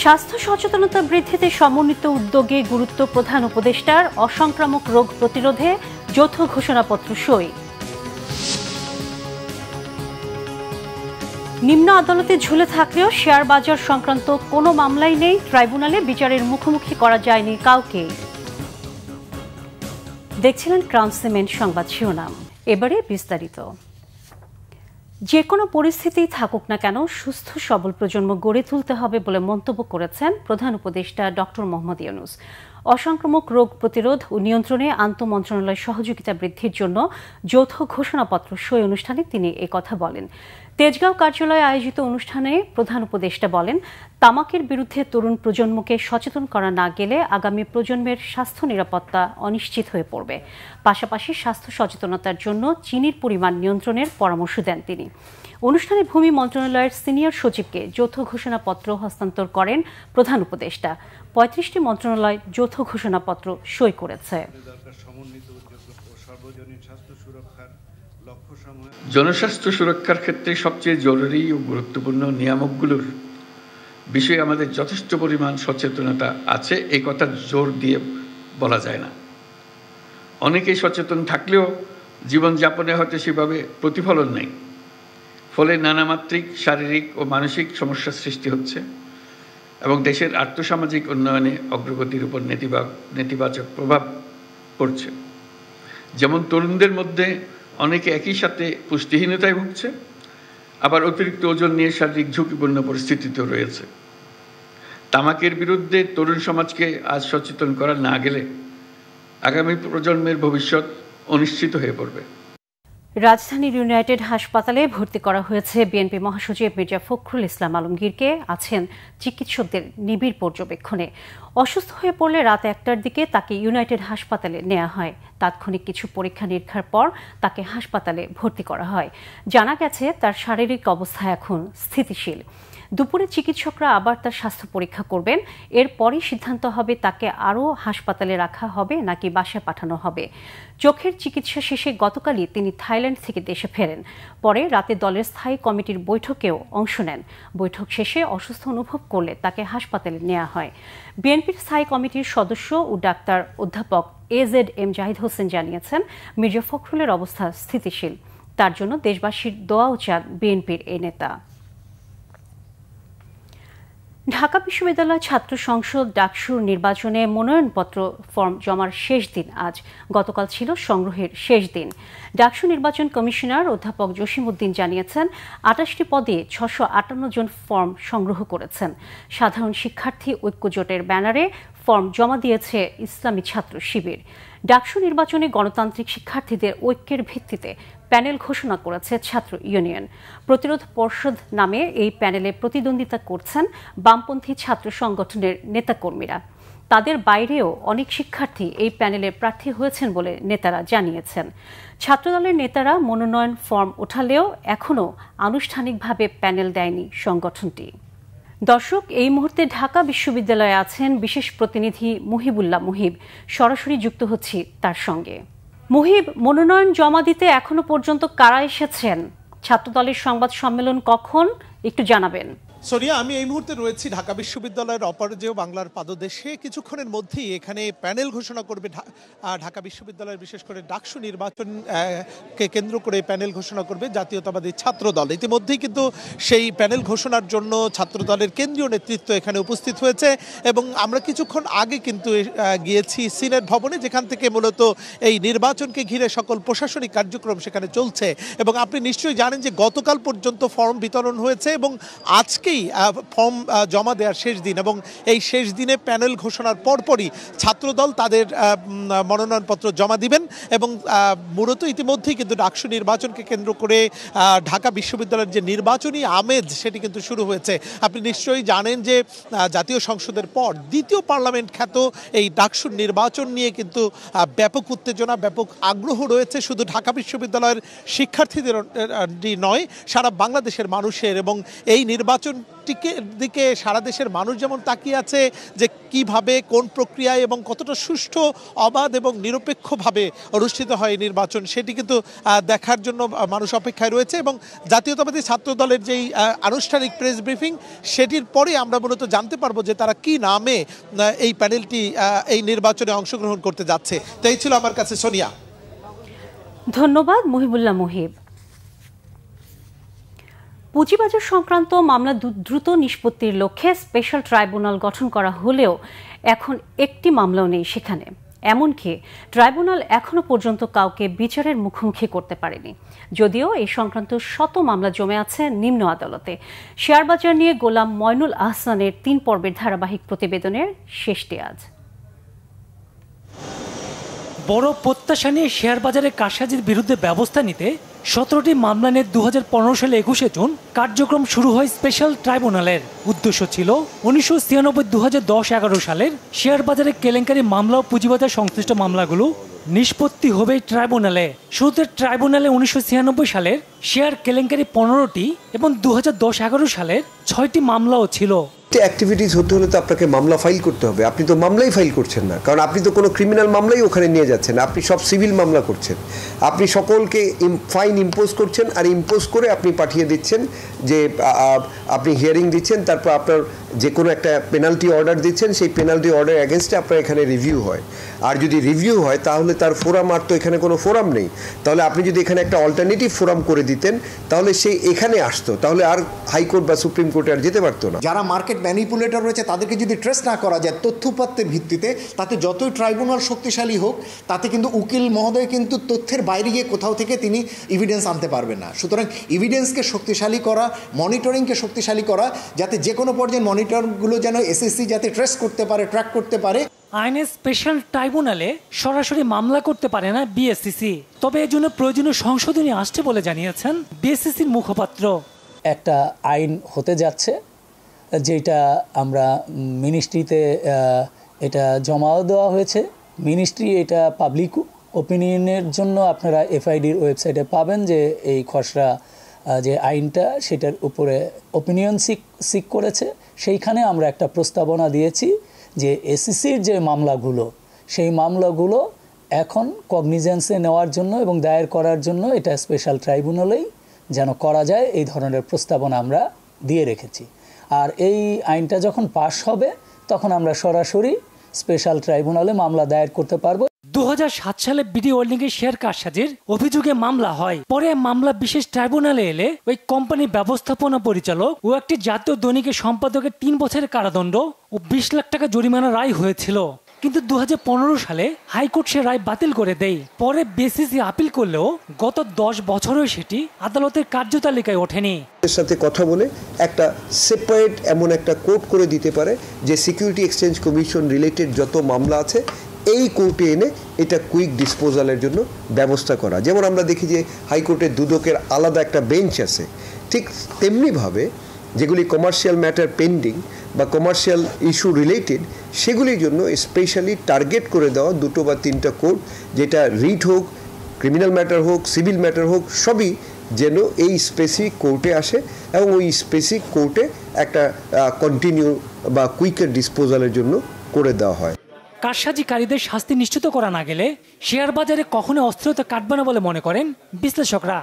স্বাস্থ্য সচেতনতা বৃদ্ধিতে সমন্বিত উদ্যোগে গুরুত্ব প্রধান উপদেষ্টার অসংক্রামক রোগ প্রতিরোধে যৌথ ঘোষণাপত্র সই। নিম্ন আদালতে ঝুলে থাকলেও শেয়ার বাজার সংক্রান্ত কোনো মামলাই নেই, ট্রাইব্যুনালে বিচারের মুখোমুখি করা যায়নি কাউকে। দেখছিলেন ক্রাউন সিমেন্ট সংবাদ শিরোনাম, এবারে বিস্তারিত। যে কোনো পরিস্থিতিই থাকুক না কেন সুস্থ সবল প্রজন্ম গড়ে তুলতে হবে বলে মন্তব্য করেছেন প্রধান উপদেষ্টা ডক্টর মোহাম্মদ ইউনূস। অসংক্রামক রোগ প্রতিরোধ ও নিয়ন্ত্রণে আন্তঃমন্ত্রণালয় সহযোগিতা বৃদ্ধির জন্য যৌথ ঘোষণাপত্র সই অনুষ্ঠানে তিনি কথা বলেন। তেজগাঁও কার্যালয়ে আয়োজিত অনুষ্ঠানে প্রধান উপদেষ্টা বলেন, তামাকের বিরুদ্ধে তরুণ প্রজন্মকে সচেতন করা না গেলে আগামী প্রজন্মের স্বাস্থ্য নিরাপত্তা অনিশ্চিত হয়ে পড়বে। পাশাপাশি স্বাস্থ্য সচেতনতার জন্য চিনির পরিমাণ নিয়ন্ত্রণের পরামর্শ দেন তিনি। অনুষ্ঠানে ভূমি মন্ত্রণালয়ের সিনিয়র সচিবকে যৌথ ঘোষণাপত্র হস্তান্তর করেন প্রধান উপদেষ্টা। ৩৫টি মন্ত্রণালয় যৌথ ঘোষণাপত্র সই করেছে। জনস্বাস্থ্য সুরক্ষার ক্ষেত্রে সবচেয়ে জরুরি ও গুরুত্বপূর্ণ নিয়ামকগুলোর বিষয়ে আমাদের যথেষ্ট পরিমাণ সচেতনতা আছে, এই কথা জোর দিয়ে বলা যায় না। অনেকেই সচেতন থাকলেও জীবনযাপনে হয়তো সেভাবে প্রতিফলন নেই, ফলে নানামাত্রিক শারীরিক ও মানসিক সমস্যার সৃষ্টি হচ্ছে এবং দেশের আর্থসামাজিক উন্নয়নে অগ্রগতির উপর নেতিবাচক প্রভাব পড়ছে। যেমন তরুণদের মধ্যে অনেকে একই সাথে পুষ্টিহীনতায় ভুগছে, আবার অতিরিক্ত ওজন নিয়ে শারীরিক ঝুঁকিপূর্ণ পরিস্থিতিতেও রয়েছে। তামাকের বিরুদ্ধে তরুণ সমাজকে আজ সচেতন করা না গেলে আগামী প্রজন্মের ভবিষ্যৎ অনিশ্চিত হয়ে পড়বে। রাজধানীর ইউনাইটেড হাসপাতালে ভর্তি করা হয়েছে বিএনপি মহাসচিব মির্জা ফখরুল ইসলাম আলমগীরকে। আছেন চিকিৎসকদের নিবিড় পর্যবেক্ষণে। অসুস্থ হয়ে পড়লে রাত ১টার দিকে তাকে ইউনাইটেড হাসপাতালে নেওয়া হয়। তাৎক্ষণিক কিছু পরীক্ষা নিরীক্ষার পর তাকে হাসপাতালে ভর্তি করা হয়। জানা গেছে তার শারীরিক অবস্থা এখন স্থিতিশীল। দুপুরে চিকিৎসকরা আবার তার স্বাস্থ্য পরীক্ষা করবেন। এরপরই সিদ্ধান্ত হবে তাকে আরও হাসপাতালে রাখা হবে নাকি বাসায় পাঠানো হবে। চোখের চিকিৎসা শেষে গতকালই তিনি থাইল্যান্ড থেকে দেশে ফেরেন। পরে রাতে দলের স্থায়ী কমিটির বৈঠকেও অংশ নেন। বৈঠক শেষে অসুস্থ অনুভব করলে তাকে হাসপাতালে নেওয়া হয়। বিএনপির স্থায়ী কমিটির সদস্য ও ডাক্তার অধ্যাপক AZM জাহিদ হোসেন জানিয়েছেন, মির্জা ফখরুলের অবস্থা স্থিতিশীল। তার জন্য দেশবাসীর দোয়াও চান বিএনপির এই নেতা। ঢাকা বিশ্ববিদ্যালয় ছাত্র সংসদ ডাকসুর নির্বাচনে মনোনয়নপত্র ফর্ম জমার শেষ দিন আজ। গতকাল ছিল সংগ্রহের শেষ দিন। ডাকসু নির্বাচন কমিশনার অধ্যাপক জসিমউদ্দিন জানিয়েছেন, ২৮টি পদে ৬৫৮ জন ফর্ম সংগ্রহ করেছেন। সাধারণ শিক্ষার্থী ঐক্য জোটের ব্যানারে ফর্ম জমা দিয়েছে ইসলামী ছাত্র শিবির। ডাকসু নির্বাচনে গণতান্ত্রিক শিক্ষার্থীদের ঐক্যের ভিত্তিতে প্যানেল ঘোষণা করেছে ছাত্র ইউনিয়ন। প্রতিরোধ পর্ষদ নামে এই প্যানেলে প্রতিদ্বন্দ্বিতা করছেন বামপন্থী ছাত্র সংগঠনের নেতাকর্মীরা। তাদের বাইরেও অনেক শিক্ষার্থী এই প্যানেলে প্রার্থী হয়েছেন বলে নেতারা জানিয়েছেন। ছাত্রদলের নেতারা মনোনয়ন ফর্ম ওঠালেও এখনও আনুষ্ঠানিকভাবে প্যানেল দেয়নি সংগঠনটি। দর্শক, এই মুহূর্তে ঢাকা বিশ্ববিদ্যালয়ে আছেন বিশেষ প্রতিনিধি মুহিবুল্লাহ মুহিব। সরাসরি যুক্ত হচ্ছি তার সঙ্গে। মুহিব, মনোনয়ন জমা দিতে এখনো পর্যন্ত কারা এসেছেন? ছাত্রদলের সংবাদ সম্মেলন কখন, একটু জানাবেন। সোনিয়া, আমি এই মুহূর্তে রয়েছি ঢাকা বিশ্ববিদ্যালয়ের অপরাজেয় বাংলার পাদদেশে। কিছুক্ষণের মধ্যেই এখানে প্যানেল ঘোষণা করবে ঢাকা বিশ্ববিদ্যালয়ের, বিশেষ করে ডাকসু নির্বাচনকে কেন্দ্র করে প্যানেল ঘোষণা করবে জাতীয়তাবাদী ছাত্রদল। ইতিমধ্যেই কিন্তু সেই প্যানেল ঘোষণার জন্য ছাত্রদলের কেন্দ্রীয় নেতৃত্ব এখানে উপস্থিত হয়েছে এবং আমরা কিছুক্ষণ আগে কিন্তু গিয়েছি সিনেট ভবনে, যেখান থেকে মূলত এই নির্বাচনকে ঘিরে সকল প্রশাসনিক কার্যক্রম সেখানে চলছে। এবং আপনি নিশ্চয়ই জানেন যে গতকাল পর্যন্ত ফর্ম বিতরণ হয়েছে এবং আজকেই ফর্ম জমা দেওয়ার শেষ দিন এবং এই শেষ দিনে প্যানেল ঘোষণার পরপরই ছাত্রদল তাদের মনোনয়নপত্র জমা দিবেন এবং মূলত ইতিমধ্যেই কিন্তু ডাকসু নির্বাচনকে কেন্দ্র করে ঢাকা বিশ্ববিদ্যালয়ের যে নির্বাচনী আমেজ সেটি কিন্তু শুরু হয়েছে। আপনি নিশ্চয়ই জানেন যে জাতীয় সংসদের পর দ্বিতীয় পার্লামেন্ট খ্যাত এই ডাকসুর নির্বাচন নিয়ে কিন্তু ব্যাপক উত্তেজনা, ব্যাপক আগ্রহ রয়েছে শুধু ঢাকা বিশ্ববিদ্যালয়ের শিক্ষার্থীদের নয়, সারা বাংলাদেশের মানুষের। এবং এই নির্বাচন মামলাটির দিকে সারা দেশের মানুষ যেমন তাকিয়ে আছে যে কিভাবে কোন প্রক্রিয়ায় এবং কতটা সুষ্ঠু অবাধ এবং নিরপেক্ষভাবে অনুষ্ঠিত হয় নির্বাচন, সেটি কিন্তু দেখার জন্য মানুষ অপেক্ষায় রয়েছে। এবং জাতীয়তাবাদী ছাত্র দলের যেই আনুষ্ঠানিক প্রেস ব্রিফিং, সেটির পরে আমরা মূলত জানতে পারবো যে তারা কি নামে এই প্যানেলটি এই নির্বাচনে অংশগ্রহণ করতে যাচ্ছে। তো এই ছিল আমার কাছে সোনিয়া। ধন্যবাদ মুহিবুল্লাহ মুহিব। পুঁজিবাজার সংক্রান্ত মামলা দ্রুত নিষ্পত্তির লক্ষ্যে স্পেশাল ট্রাইব্যুনাল গঠন করা হলেও এখন একটি মামলাও নেই সেখানে। এমনকি ট্রাইব্যুনাল এখনো পর্যন্ত কাউকে বিচারের মুখোমুখি করতে পারেনি, যদিও এই সংক্রান্ত শত মামলা জমে আছে নিম্ন আদালতে। শেয়ারবাজার নিয়ে গোলাম ময়নুল আহসানের 3 পর্বের ধারাবাহিক প্রতিবেদনের শেষটি আজ। বড় প্রত্যাশা নিয়ে শেয়ার বাজারে কারসাজির বিরুদ্ধে ব্যবস্থা নিতে 17টি মামলা নিয়ে 2015 সালে 21 জুন কার্যক্রম শুরু হয় স্পেশাল ট্রাইব্যুনালের। উদ্দেশ্য ছিল 1996, 2010, 11 সালের শেয়ার বাজারে কেলেঙ্কারি মামলা ও পুঁজিবাজার সংশ্লিষ্ট মামলাগুলো নিষ্পত্তি হবে ট্রাইব্যুনালে। শুরুতে ট্রাইব্যুনালে 1996 সালের শেয়ার কেলেঙ্কারি 15টি এবং 2010-11 সালের 6টি মামলাও ছিল। অ্যাক্টিভিটিস হতে হলে তো আপনাকে মামলা ফাইল করতে হবে। আপনি তো মামলাই ফাইল করছেন না, কারণ আপনি তো কোনো ক্রিমিনাল মামলাই ওখানে নিয়ে যাচ্ছেন না, আপনি সব সিভিল মামলা করছেন। আপনি সকলকে ফাইন ইম্পোজ করছেন, আর ইম্পোজ করে আপনি পাঠিয়ে দিচ্ছেন যে আপনি হিয়ারিং দিচ্ছেন, তারপর আপনার যে কোনো একটা পেনাল্টি অর্ডার দিচ্ছেন, সেই পেনাল্টি অর্ডার এগেনস্টে আপনার এখানে রিভিউ হয়। আর যদি রিভিউ হয় তাহলে তার ফোরাম, আর তো এখানে কোনো ফোরাম নেই। তাহলে আপনি যদি এখানে একটা অল্টারনেটিভ ফোরাম করে দিতেন তাহলে সে এখানে আসতো, তাহলে আর হাইকোর্ট বা সুপ্রিম কোর্টে আর যেতে পারতো না। যারা মার্কেট ম্যানিপুলেটর রয়েছে তাদেরকে যদি ট্রেস না করা যায় তথ্যপাত্যের ভিত্তিতে, তাতে যতই ট্রাইব্যুনাল শক্তিশালী হোক, তাতে কিন্তু উকিল মহোদয় কিন্তু তথ্যের বাইরে গিয়ে কোথাও থেকে তিনি এভিডেন্স আনতে পারবেন না। সুতরাং এভিডেন্সকে শক্তিশালী করা, মনিটরিংকে শক্তিশালী করা, যাতে যে কোনো পর্যায়ে মনিটরগুলো যেন এসএসসি যাতে ট্রেস করতে পারে, ট্র্যাক করতে পারে। আইনের স্পেশাল ট্রাইব্যুনালে সরাসরি মামলা করতে পারে না বিএসসিসি, তবে এর জন্য প্রয়োজনীয় সংশোধনী আসছে বলে জানিয়েছেন বিএসসিসির মুখপাত্র। একটা আইন হতে যাচ্ছে, যেটা আমরা মিনিস্ট্রিতে এটা জমাও দেওয়া হয়েছে। মিনিস্ট্রি এটা পাবলিক ওপিনিয়নের জন্য আপনারা এফআইডির ওয়েবসাইটে পাবেন যে এই খসড়া যে আইনটা, সেটার উপরে ওপিনিয়ন সিক করেছে। সেইখানে আমরা একটা প্রস্তাবনা দিয়েছি যে এসিসির যে মামলাগুলো, সেই মামলাগুলো এখন কগনিজেন্সে নেওয়ার জন্য এবং দায়ের করার জন্য এটা স্পেশাল ট্রাইব্যুনালেই যেন করা যায়, এই ধরনের প্রস্তাবনা আমরা দিয়ে রেখেছি। আর এই আইনটা যখন পাশ হবে তখন আমরা সরাসরি স্পেশাল ট্রাইব্যুনালে মামলা দায়ের করতে পারবো। 2007 সালে বিডি ওয়ার্ল্ডিং-এর শেয়ার কারসাজির অভিযোগে মামলা হয়। পরে মামলা বিশেষ ট্রাইব্যুনালে এলে ওই কোম্পানির ব্যবস্থাপনা পরিচালক ও একটি জাতীয় দৈনিকের সম্পাদকের 3 বছরের কারাদণ্ড ও 20 লাখ টাকা জরিমানা রায় হয়েছিল। কিন্তু 2015 সালে হাইকোর্ট সে রায় বাতিল করে দেয়। পরে বিএসসিসি আপিল করলেও গত 10 বছরেও সেটি আদালতের কার্যতালিকায় ওঠেনি। এর সাথে কথা বলে একটা সেপারেট এমন একটা কোর্ট করে দিতে পারে যে সিকিউরিটি এক্সচেঞ্জ কমিশন রিলেটেড যত মামলা আছে এই কোর্টে এনে এটা কুইক ডিসপোজালের জন্য ব্যবস্থা করা। যেমন আমরা দেখি যে হাইকোর্টের দুদকের আলাদা একটা বেঞ্চ আছে, ঠিক তেমনিভাবে যেগুলি কমার্শিয়াল ম্যাটার পেন্ডিং বা কমার্শিয়াল ইস্যু রিলেটেড, সেগুলির জন্য স্পেশালি টার্গেট করে দেওয়া 2 বা 3টা কোর্ট, যেটা রিট হোক, ক্রিমিনাল ম্যাটার হোক, সিভিল ম্যাটার হোক, সবই যেন এই স্পেসিফিক কোর্টে আসে এবং ওই স্পেসিফিক কোর্টে একটা কন্টিনিউ বা কুইকের ডিসপোজালের জন্য করে দেওয়া হয়। কারসাজিকারীদের শাস্তি নিশ্চিত করা না গেলে শেয়ার বাজারে কখনো অস্থিরতা কাটবে না বলে মনে করেন বিশ্লেষকরা।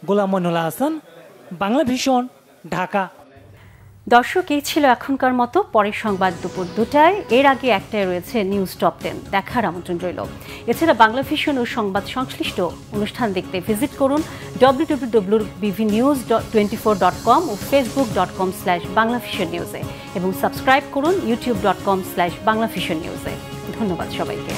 গোলাম ময়নুল আহসান, বাংলা ভিশন, ঢাকা। দর্শক, এই ছিল এখনকার মতো। পরের সংবাদ দুপুর 2টায়, এর আগে 1টায় রয়েছে নিউজ টপ 10, দেখার আমন্ত্রণ রইল। এছাড়া বাংলা ভিশন ও সংবাদ সংশ্লিষ্ট অনুষ্ঠান দেখতে ভিজিট করুন www.bvnews24.com ও facebook.com/banglavisionnews এবং সাবস্ক্রাইব করুন youtube.com/banglavisionnews। ধন্যবাদ সবাইকে।